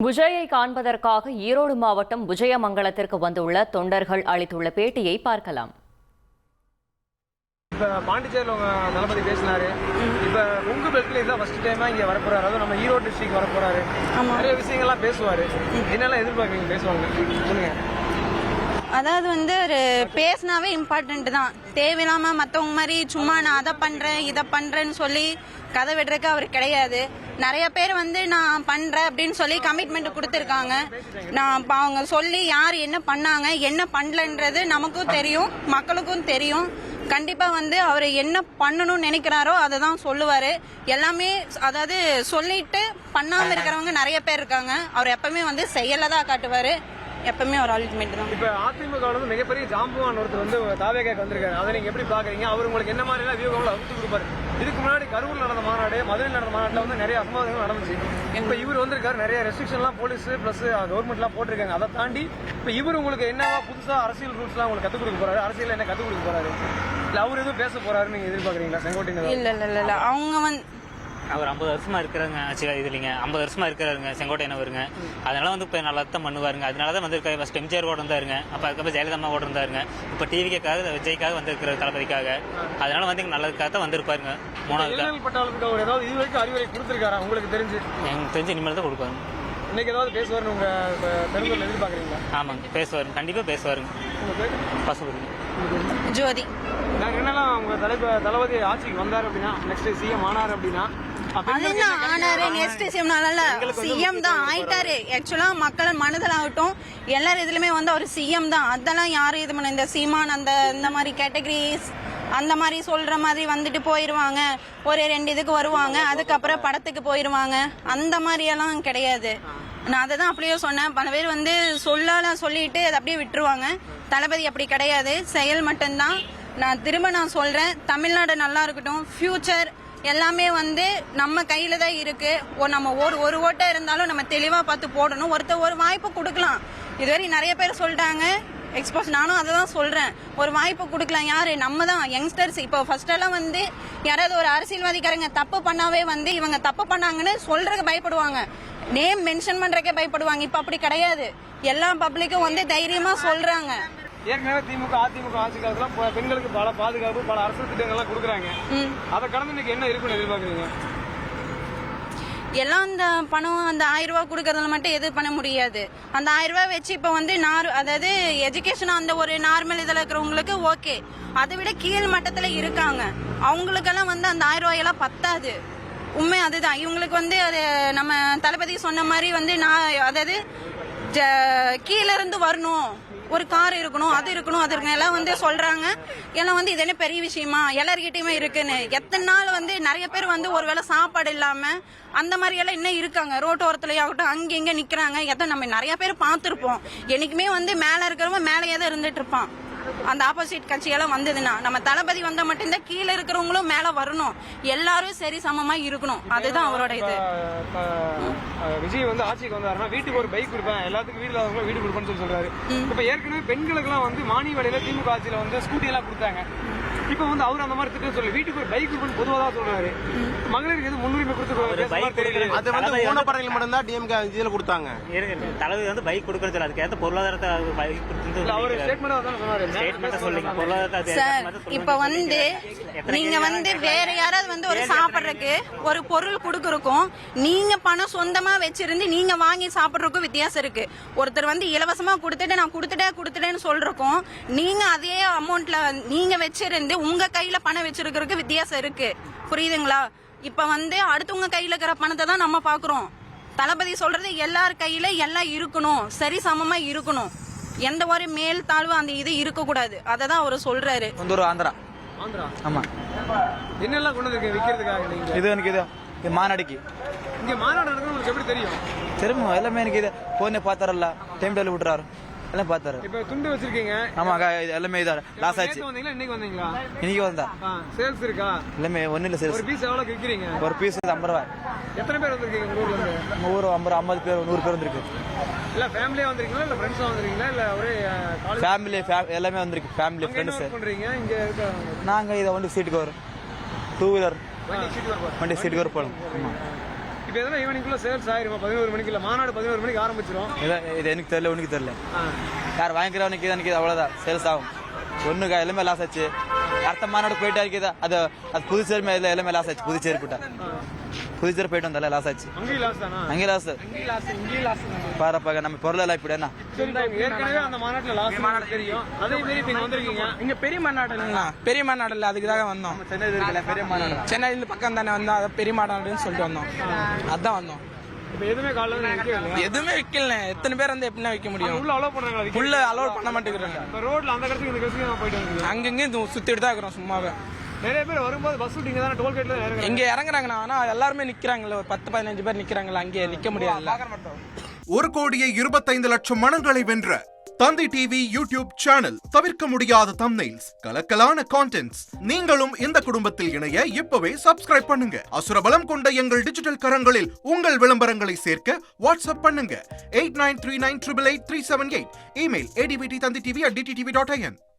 விஜயை காண்பதற்காக ஈரோடு மாவட்டம் விஜயமங்கலத்திற்கு வந்துள்ள தொண்டர்கள் அளித்துள்ள பேட்டியை பார்க்கலாம். இப்போ பாண்டிச்சேரியில் உங்க தளபதி பேசினாரு. இப்போ உங்க பெல்ட்ல இதான் ஃபர்ஸ்ட் டைமா இங்க வரப்போறாரு. அதுவும் நம்ம ஈரோடு டிஸ்ட்ரிக்ட் வரப்போறாரு. நிறைய விஷயங்கள்லாம் பேசுவாரு. என்னெல்லாம் எதிர்பார்க்குறீங்க பேசுவாங்க சொல்லுங்க. அதாவது ஒரு பேசினாவே இம்பார்ட்டன்ட் தான். தேவையில்லாம மற்றவங்க மாதிரி சும்மா நான் அதை பண்றேன் இதை பண்றேன்னு சொல்லி கதை விடுறதுக்கு அவர் கிடையாது. நிறைய பேர் நான் பண்றேன் அப்படின்னு சொல்லி கமிட்மெண்ட் கொடுத்துருக்காங்க. நான் அவங்க சொல்லி யார் என்ன பண்ணாங்க என்ன பண்ணலன்றது நமக்கும் தெரியும், மக்களுக்கும் தெரியும். கண்டிப்பா அவர் என்ன பண்ணணும்னு நினைக்கிறாரோ அதை தான் சொல்லுவாரு. எல்லாமே அதாவது சொல்லிட்டு பண்ணாம இருக்கிறவங்க நிறைய பேர் இருக்காங்க. அவர் எப்பவுமே செயல தான் காட்டுவாரு. எப்பவுமே ஒரு அல்டிமேட் தான். இப்ப அதிமுக மிகப்பெரிய ஜாம்புவான் ஒருத்தர் தாவேகாக்கு வந்திருக்காரு. அதை நீங்க எப்படி பாக்குறீங்க? அவர் உங்களுக்கு என்ன மாதிரி எல்லாம் வியூகங்களை வகுத்து கொடுப்பாரு? இதுக்கு முன்னாடி கரூர் நடந்த மாநாடு, மதுரையில் நடந்த மாநாட்டில் நிறைய அசம்பாவிதங்கள் நடந்துச்சு. இப்ப இவர் வந்திருக்காரு. நிறைய ரெஸ்ட்ரிக்ஷன் எல்லாம் போலீஸ் பிளஸ் கவர்மெண்ட் எல்லாம் போட்டிருக்காங்க. அதை தாண்டி இப்ப இவர் உங்களுக்கு என்னவா புதுசா அரசியல் ரூல்ஸ் எல்லாம் உங்களுக்கு கத்துக் கொடுக்க போறாரு? அரசியல் என்ன கத்துக் கொடுக்க போறாரு? இல்ல அவர் எதுவும் பேச போறாரு நீங்க எதிர்பார்க்கறீங்களா? செங்கோட்டையன் இல்ல அவங்க அவர் 50 வருஷமா இருக்கிறாங்க. இது இல்லைங்க, 50 வருஷமா இருக்கிறாருங்க செங்கோட்டையன் அவருங்க. அதனால இப்போ நல்லா தான் பண்ணுவாருங்க. அதனால தான் வந்திருக்காரு. ஃபர்ஸ்ட் எம்ஜிஆர் கூட இருந்தாருங்க, அப்போ அதுக்கப்புறம் ஜெயலலிதா கூட இருந்தாருங்க. இப்போ டிவிக்காக விஜய்க்காக வந்திருக்கிற தளபதிக்காக. அதனால நல்லதுக்காக தான் வந்திருப்பாருங்க. மூணாவது பட்டாளத்துக்கு அவர் ஏதாவது இது வரைக்கும் அறிவுரை கொடுத்துருக்காரா உங்களுக்கு தெரிஞ்சு? எனக்கு தெரிஞ்சு இனிமேல் தான் கொடுப்பாரு. இன்னைக்கு ஏதாவது பேசுவாருன்னு உங்க பெருமையில் எதிர்பார்க்குறீங்களா? ஆமாங்க, பேசுவாருங்க, கண்டிப்பாக பேசுவாருங்க. பசுபதி ஜோதி என்னெல்லாம் உங்க தளபதி ஆட்சிக்கு வந்தாரு அப்படின்னா, நெக்ஸ்ட் சிஎம் ஆனாரு அப்படின்னா சிஎம் தான் ஆயிட்டாரு. ஆக்சுவலா மக்கள் மனதில் ஆகட்டும் எல்லாரும் இதுலயுமே அவர் சிஎம் தான். அதெல்லாம் யாரும் இது பண்ண இந்த சீமான் இந்த மாதிரி கேட்டகரிஸ் அந்த மாதிரி சொல்ற மாதிரி வந்துட்டு போயிருவாங்க. ஒரு 2 இதுக்கு வருவாங்க, அதுக்கப்புறம் படத்துக்கு போயிருவாங்க. அந்த மாதிரி எல்லாம் கிடையாது. நான் அதை தான் அப்படியே சொன்னேன். பல பேர் சொல்லிட்டு அதை அப்படியே விட்டுருவாங்க. தளபதி அப்படி கிடையாது, செயல் மட்டும்தான். நான் திரும்ப சொல்றேன், தமிழ்நாடு நல்லா இருக்கட்டும். ஃபியூச்சர் எல்லாமே நம்ம கையில தான் இருக்கு. நம்ம ஒரு ஓட்டா இருந்தாலும் நம்ம தெளிவா பார்த்து போடணும். ஒரு வாய்ப்பு கொடுக்கலாம். இதுவரை நிறைய பேர் சொல்லிட்டாங்க எக்ஸ்போஸ். நானும் அதை தான் சொல்றேன், ஒரு வாய்ப்பு கொடுக்கலாம். யாரு? நம்ம தான் யங்ஸ்டர்ஸ். இப்போ ஃபர்ஸ்ட் எல்லாம் யாராவது ஒரு அரசியல்வாதிக்காரங்க தப்பு பண்ணாவே இவங்க தப்பு பண்ணாங்கன்னு சொல்றதுக்கு பயப்படுவாங்க, நேம் மென்ஷன் பண்றதுக்கே பயப்படுவாங்க. இப்ப அப்படி கிடையாது. எல்லா பப்ளிக்கும் தைரியமா சொல்றாங்க. ஏற்கனவே திமுக அதிமுக ஆட்சி காலத்துல பெண்களுக்கு பல பாதுகாப்பு பல அரசு திட்டங்கள்லாம் கொடுக்குறாங்க. அதை கடந்து இன்னைக்கு என்ன இருக்குன்னு எதிர்பார்க்குறீங்க? எல்லாம் அந்த பணம் அந்த 1000 ரூபாய் கொடுக்கறதுல மட்டும் எது பண்ண முடியாது. அந்த 1000 ரூபாய் வச்சு இப்ப அதாவது எஜுகேஷன் அந்த ஒரு நார்மல் இதுல இருக்கிறவங்களுக்கு ஓகே. அதை விட கீழ் மட்டத்துல இருக்காங்க, அவங்களுக்கெல்லாம் அந்த 1000 ரூபாயெல்லாம் பத்தாது. உண்மை அதுதான். இவங்களுக்கு அது நம்ம தளபதி சொன்ன மாதிரி நான் அதாவது கீழ இருந்து வரணும், ஒரு கார் இருக்கணும், அது இருக்கணும், அது இருக்கணும் எல்லாம் சொல்றாங்க. எல்லாம் இது என்ன பெரிய விஷயமா? எல்லார்கிட்டயுமே இருக்குன்னு. எத்தனை நாள் நிறைய பேர் ஒருவேளை சாப்பாடு இல்லாம அந்த மாதிரி எல்லாம் இன்னும் இருக்காங்க. ரோட்டோரத்துலயாகட்டும் அங்க இங்க நிக்கிறாங்க. நம்ம நிறைய பேர் பார்த்திருப்போம். என்னைக்குமே மேல இருக்கிறவங்க மேலேயே தான் இருந்துட்டு இருப்பான். அந்த ஆப்போசிட் கட்சியெல்லாம் வந்ததுன்னா நம்ம தளபதி வந்தா மட்டும்தான் கீழே இருக்கிறவங்களும் மேல வரணும். எல்லாரும் சரி சமமா இருக்கணும். அதுதான் அவரோட இது. விஜய் ஆட்சிக்கு வந்தாருன்னா வீட்டுக்கு ஒரு பைக் கொடுப்பேன், எல்லாத்துக்கும் வீட்டுல வீடு கொடுப்பேன்னு சொல்றாரு. இப்ப ஏற்கனவே பெண்களுக்கு எல்லாம் மானிய விலையில திமுக ஆட்சியில ஸ்கூட்டி எல்லாம் கொடுத்தாங்க. இப்ப அவர் அந்த மாதிரி திட்டம் சொல்லி வீட்டுக்கு ஒரு பைக் கொடுப்பேன்னு பொதுவாக தான் சொல்றாரு. மகளிருக்கு எது முன்னுரிமை கொடுத்து மட்டும்தான் டிஎம்கே இதுல கொடுத்தாங்க. தளபதி பைக் கொடுக்கறது அதுக்கேற்ற பொருளாதாரத்தை இப்ப நீங்க வேற யாராவது ஒரு சாப்பிடுறதுக்கு ஒரு பொருள் கொடுக்கறக்கும் நீங்க பணம் சொந்தமா வச்சிருந்து நீங்க வாங்கி சாப்பிடுறதுக்கும் வித்தியாசம் இருக்கு. ஒருத்தர் இலவசமா கொடுத்துட்டு நான் கொடுத்துட்டேன்னு சொல்றக்கும் நீங்க அதே அமௌண்ட்ல நீங்க வச்சிருந்து உங்க கையில பணம் வச்சிருக்கிறதுக்கு வித்தியாசம் இருக்கு. புரியுதுங்களா? இப்ப அடுத்தவங்க கையில இருக்கிற பணத்தை தான் நம்ம பாக்குறோம். தளபதி சொல்றது எல்லார் கையில எல்லாம் இருக்கணும், சரி சமமா இருக்கணும். எந்த ஒரு மேல் தாழ்வு அந்த இது இருக்க கூடாது. அததான் அவர் சொல்றாரு. ஆந்திரா ஆமா. என்னெல்லாம் கொண்டு வந்து விக்கிறதுக்காக நீங்க இது எனக்கு இது மாநாடுக்கு இங்க மாநாடு நடக்குது உங்களுக்கு எப்படி தெரியும்? தெரியும் எல்லாமே. எனக்கு இது போனே பாத்தாரல்ல, டைம் டேபிள் விட்டுறாரு எல்லாம் பாத்தாரு. இப்ப துண்டு வச்சிருக்கீங்க. ஆமாங்க, எல்லாமே இதான் லாஸ் ஆச்சு. வந்தீங்களா இன்னைக்கு வந்தீங்களா? இன்னைக்கு வந்தா சேல்ஸ் இருக்கா? எல்லாமே ஒண்ணு இல்ல சேல்ஸ். ஒரு பீஸ் எவ்வளவு விக்கிறீங்க? ஒரு பீஸ் 50 ரூபாய். எத்தனை பேர் வந்திருக்கீங்க உங்க ஊர்ல இருந்து? நம்ம ஊர் 50 பேர் 100 பேர் வந்திருக்கு. இல்ல ஃபேமிலியா வந்திருக்கீங்களா இல்ல ஃப்ரெண்ட்ஸா வந்திருக்கீங்களா இல்ல ஒரே காலேஜ்? ஃபேமிலி எல்லாமே வந்திருக்கு. Family friends. என்ன பண்றீங்க இங்க இருக்காங்க? நாங்க இத சீட்டுக்கு வரும் 2 வீலர் வண்டி சீட்டுக்கு வரும் போலாம். ஆமா. இப்போ எதனா ஈவினிங்குள்ள சேல்ஸ் ஆயிருமா? 11 மணிக்கு இல்லை, மாநாடு 11 மணிக்கு ஆரம்பிச்சிடும். இது எனக்கு தெரியல, உனக்கு தெரியல. யார் வாங்கிக்கிறவனுக்கு எனக்கு அவ்வளோதான் சேல்ஸ் ஆகும். ஒன்றுக்கா எல்லாமே லாஸ் ஆச்சு. அடுத்த மாநாடு போயிட்டா இருக்குதா, அது புதுச்சேரி மேல எல்லாமே லாஸ் ஆச்சு. புதுச்சேரி போயிட்டு வந்தால லாஸ் ஆச்சு. அங்கேயும் லாஸ் தானா? அங்கே லாஸ் பாருப்பாங்க. நம்ம பொருளெல்லாம் இப்படி என்ன ஏற்கனவே அந்த மாநாட்டில் லாஸ் மாநாடு தெரியும். அதே மாரி நீங்க வந்திருக்கீங்க. இங்க பெரிய மாநாடு இல்லைங்களா? பெரிய மாநாடு இல்லை, அதுக்கு தான் வந்தோம். சென்னை இருக்கல பெரிய மாநாடு. சென்னையில பக்கம் தானே வந்தோம், அதை பெரிய மாநாடுன்னு சொல்லிட்டு வந்தோம். அதான் வந்தோம். இப்போ எதுவுமே காலையில் எதுவுமே விற்கல. எத்தனை பேர் வந்து எப்படின்னா விற்க முடியும்? உள்ள அலோவ் பண்றாங்களா? உள்ள அலோவ் பண்ண மாட்டேங்கிறாங்க. இப்போ ரோட்ல அந்த இடத்துக்கு இந்த இடத்துக்கு போயிட்டு வந்து அங்கங்கே சுத்திட்டு தான் இருக்கிறோம் சும்மாவே. நிறைய பேர் வரும்போது பஸ் விட்டீங்க தானே, டோல்கேட்ல இறங்குறாங்க. இங்க இறங்குறாங்கண்ணா, ஆனா எல்லாருமே நிக்கிறாங்கல்ல, ஒரு 10-15 பேர் நிக்கிறாங்கல்ல, அங்கே நிக்க முடியாதுல்ல. 1,25,00,000 மனங்களை வென்ற தந்தி டிவி யூடியூப் சேனல். தவிர்க்க முடியாத தம்ப்நெயில்ஸ், கலக்கலான கான்டென்ட்ஸ். நீங்களும் இந்த குடும்பத்தில் இணைய இப்பவே சப்ஸ்கிரைப் பண்ணுங்க. அசுரபலம் கொண்ட எங்கள் டிஜிட்டல் கரங்களில் உங்கள் விளம்பரங்களை சேர்க்க வாட்ஸ்அப் பண்ணுங்க. 8939888378. Email advttanditv@dttv.in.